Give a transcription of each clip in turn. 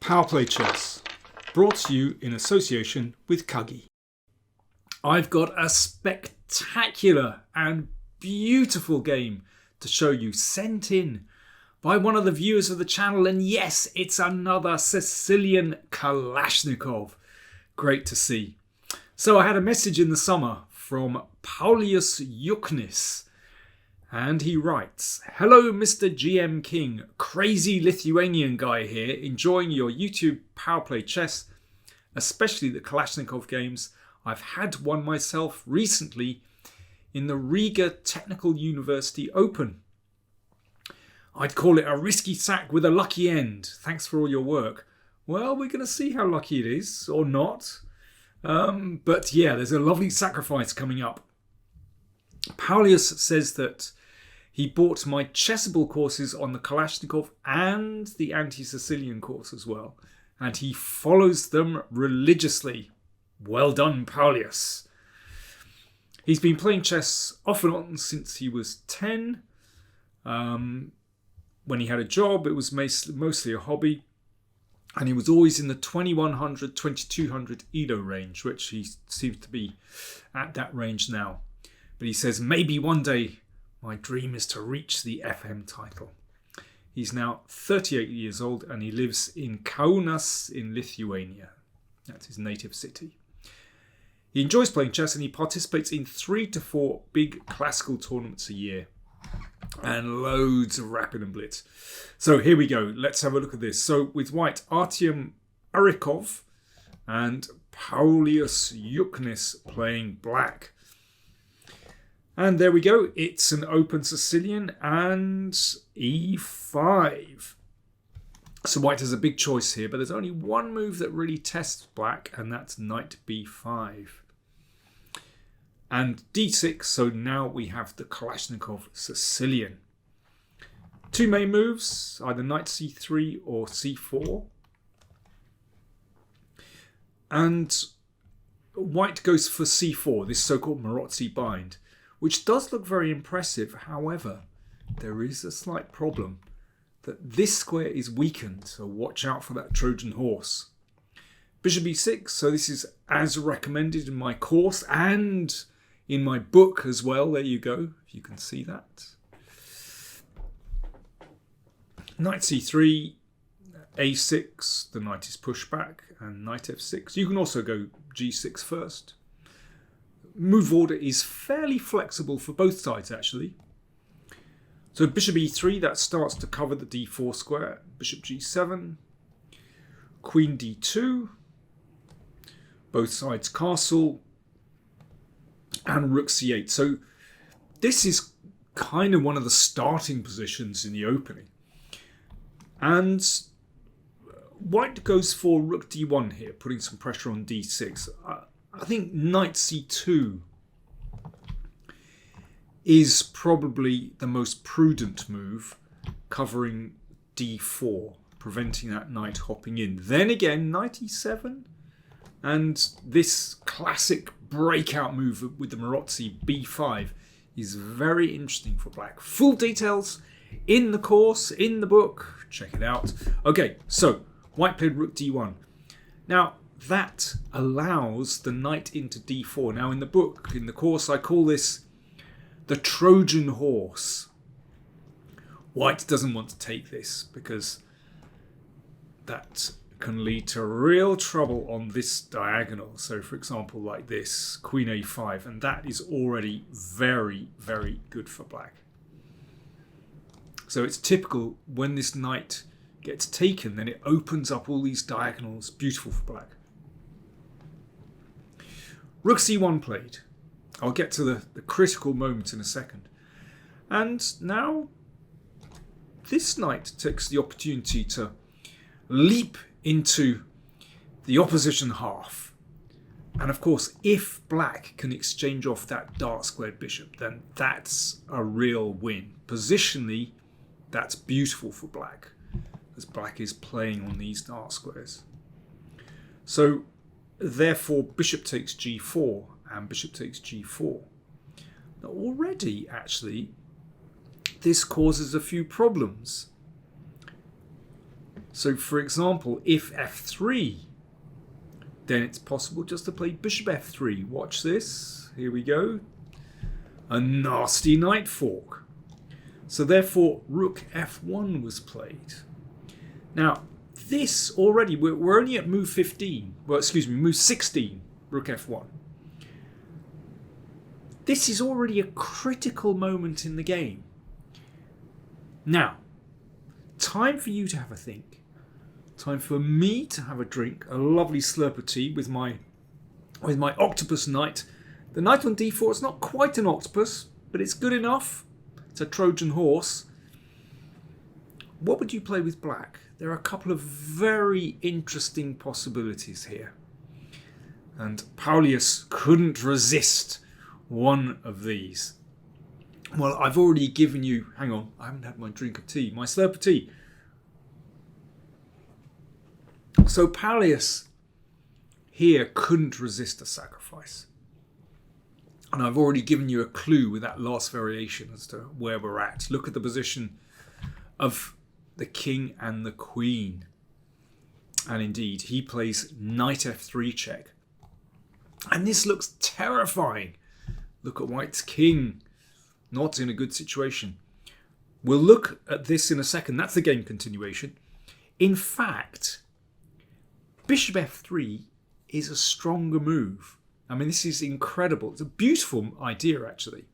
PowerPlayChess, brought to you in association with Kagi. I've got a spectacular and beautiful game to show you, sent in by one of the viewers of the channel, and yes, it's another Sicilian Kalashnikov. Great to see. So I had a message in the summer from Juknis, and he writes, "Hello Mr. GM King, crazy Lithuanian guy here, enjoying your YouTube PowerPlayChess, especially the Kalashnikov games. I've had one myself recently in the Riga Technical University Open. I'd call it a risky sack with a lucky end. Thanks for all your work." Well, we're going to see how lucky it is, or not. But yeah, there's a lovely sacrifice coming up. Paulius says that he bought my Chessable courses on the Kalashnikov and the anti-Sicilian course as well, and he follows them religiously. Well done, Paulius. He's been playing chess off and on since he was 10. When he had a job, it was mostly a hobby, and he was always in the 2100, 2200 ELO range, which he seems to be at that range now. But he says, maybe one day my dream is to reach the FM title. He's now 38 years old and he lives in Kaunas in Lithuania. That's his native city. He enjoys playing chess and he participates in 3 to 4 big classical tournaments a year. And loads of rapid and blitz. So here we go. Let's have a look at this. So with white, Arikov and Paulius Juknis playing black. And there we go. It's an open Sicilian and e5. So white has a big choice here, but there's only one move that really tests black, and that's knight b5. And d6, so now we have the Kalashnikov Sicilian. Two main moves, either knight c3 or c4. And white goes for c4, this so-called Marozzi bind, which does look very impressive. However, there is a slight problem that this square is weakened, so watch out for that Trojan horse. Bishop e6, so this is as recommended in my course and in my book as well. There you go, if you can see that. Knight c3, a6, the knight is pushed back, and knight f6. You can also go g6 first. Move order is fairly flexible for both sides, actually. So bishop e3, that starts to cover the d4 square. Bishop g7, queen d2, both sides castle, and rook c8. So this is kind of one of the starting positions in the opening. And white goes for rook d1 here, putting some pressure on d6. I think knight c2 is probably the most prudent move, covering d4, preventing that knight hopping in. Then again, knight e7, and this classic breakout move with the Marozzi b5 is very interesting for black. Full details in the course, in the book. Check it out. Okay, so white played rook d1. Now, that allows the knight into d4. Now, in the book, in the course, I call this the Trojan horse. White doesn't want to take this because that can lead to real trouble on this diagonal. So, for example, like this, queen a5, and that is already very, very good for black. So it's typical when this knight gets taken, then it opens up all these diagonals. Beautiful for black. Rook c1 played. I'll get to the critical moment in a second. And now this knight takes the opportunity to leap into the opposition half. And of course, if black can exchange off that dark squared bishop, then that's a real win. Positionally, that's beautiful for black, as black is playing on these dark squares. So therefore, bishop takes g4 and bishop takes g4. Now already, actually, this causes a few problems. So for example, if f3, then it's possible just to play bishop f3. Watch this. Here we go. A nasty knight fork. So therefore, rook f1 was played. Now, this already, we're only at move 15. Well, excuse me, move 16, rook f1. This is already a critical moment in the game. Now, time for you to have a think. Time for me to have a drink, a lovely slurp of tea with my octopus knight. The knight on d4 is not quite an octopus, but it's good enough. It's a Trojan horse. What would you play with black? There are a couple of very interesting possibilities here. And Paulius couldn't resist one of these. Well, I've already given you... Hang on, I haven't had my drink of tea. My slurp of tea. So Paulius here couldn't resist a sacrifice. And I've already given you a clue with that last variation as to where we're at. Look at the position of the king and the queen. And indeed, he plays knight f3 check. And this looks terrifying. Look at white's king. Not in a good situation. We'll look at this in a second. That's the game continuation. In fact, bishop f3 is a stronger move. I mean, this is incredible. It's a beautiful idea, actually.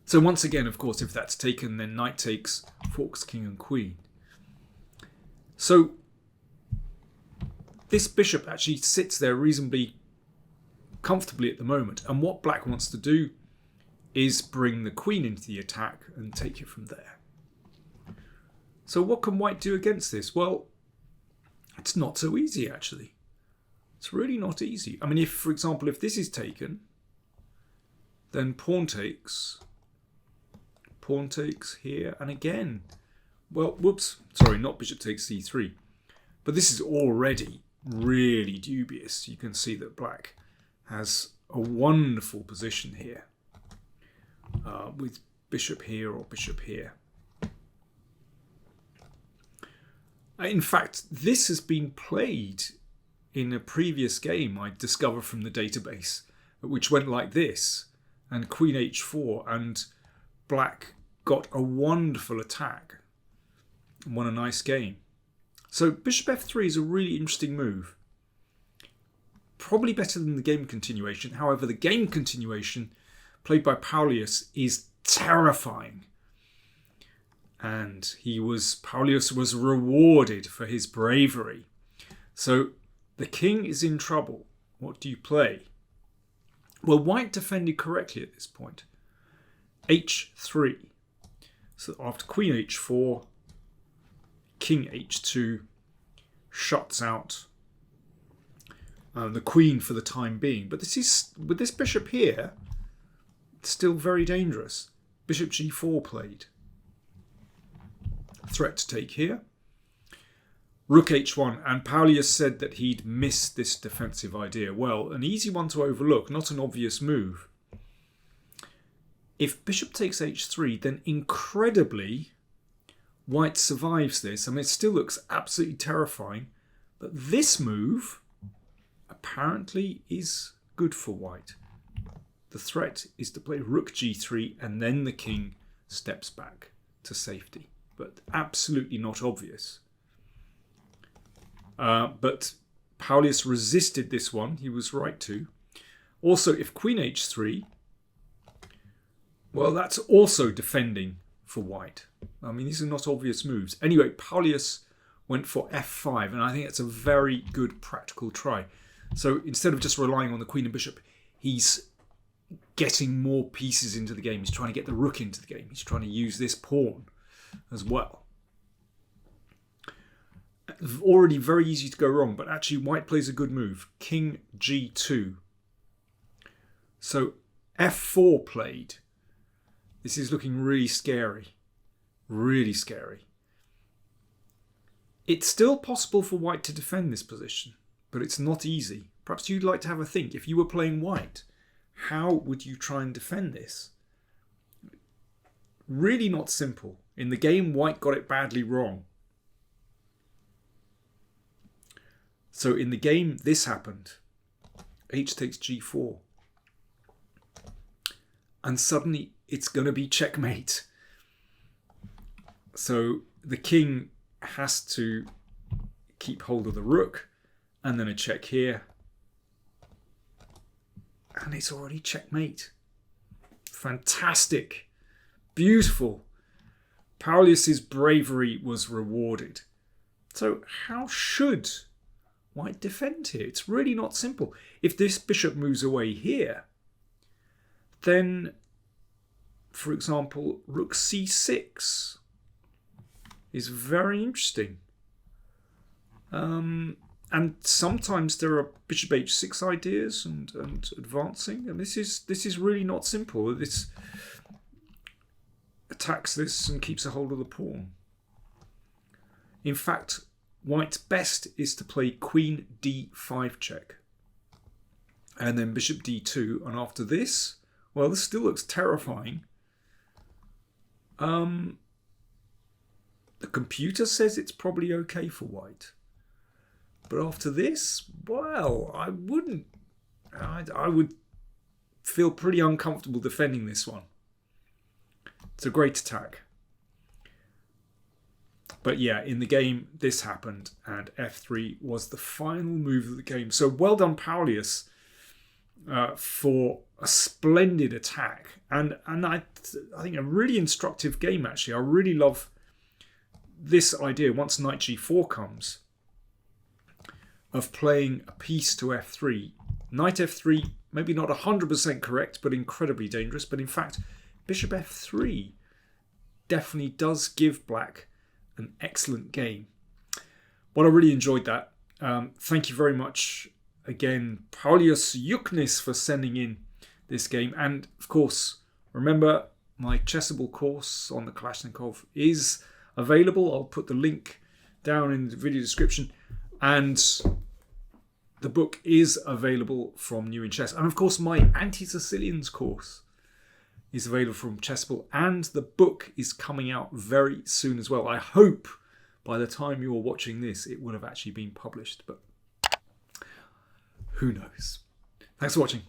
So once again, of course, if that's taken, then knight takes, forks king and queen. So this bishop actually sits there reasonably comfortably at the moment. And what black wants to do is bring the queen into the attack and take it from there. So what can white do against this? Well, it's not so easy, actually. It's really not easy. I mean, if, for example, if this is taken, then pawn takes here, and again, well, whoops, sorry, not bishop takes c3. But this is already really dubious. You can see that black has a wonderful position here with bishop here or bishop here. In fact, this has been played in a previous game I discovered from the database, which went like this, and queen h4, and black got a wonderful attack and won a nice game. So bishop f3 is a really interesting move. Probably better than the game continuation. However, the game continuation played by Paulius is terrifying. And Paulius was rewarded for his bravery. So the king is in trouble. What do you play? Well, white defended correctly at this point. h3. So after queen h4, king h2 shuts out the queen for the time being. But this is, with this bishop here, it's still very dangerous. Bishop g4 played. Threat to take here. Rook h1, and Paulius said that he'd missed this defensive idea. Well, an easy one to overlook, not an obvious move. If bishop takes h3, then incredibly, white survives this. I mean, it still looks absolutely terrifying, but this move apparently is good for white. The threat is to play rook g3, and then the king steps back to safety, but absolutely not obvious. But Paulius resisted this one. He was right to. Also, if queen h3, well, that's also defending for white. I mean, these are not obvious moves. Anyway, Paulius went for f5, and I think that's a very good practical try. So instead of just relying on the queen and bishop, he's getting more pieces into the game. He's trying to get the rook into the game. He's trying to use this pawn as well. Already very easy to go wrong, but actually white plays a good move. King g2. So f4 played. This is looking really scary. Really scary. It's still possible for white to defend this position, but it's not easy. Perhaps you'd like to have a think. If you were playing white, how would you try and defend this? Really not simple. In the game, white got it badly wrong. So in the game, this happened. H takes g4. And suddenly it's going to be checkmate. So the king has to keep hold of the rook, and then a check here. And it's already checkmate. Fantastic. Beautiful. Paulius's bravery was rewarded. So how should white defend here? It's really not simple. If this bishop moves away here, then, for example, rook c6 is very interesting. And sometimes there are bishop h6 ideas and advancing, and this is really not simple. This attacks this and keeps a hold of the pawn. In fact, white's best is to play queen d5 check, and then bishop d2, and after this, well, this still looks terrifying. The computer says it's probably okay for white. But after this, well, I would feel pretty uncomfortable defending this one. It's a great attack. But yeah, in the game, this happened, and f3 was the final move of the game. So well done, Paulius, for a splendid attack. And I think a really instructive game, actually. I really love this idea, once knight g4 comes, of playing a piece to f3. Knight f3, maybe not 100% correct, but incredibly dangerous. But in fact, bishop f3 definitely does give black an excellent game. Well, I really enjoyed that. Thank you very much again, Paulius Juknis, for sending in this game. And of course, remember, my Chessable course on the Kalashnikov is available. I'll put the link down in the video description. And the book is available from New in Chess. And of course, my Anti-Sicilians course is available from Chessable. And the book is coming out very soon as well. I hope by the time you're watching this, it will have actually been published. But who knows? Thanks for watching.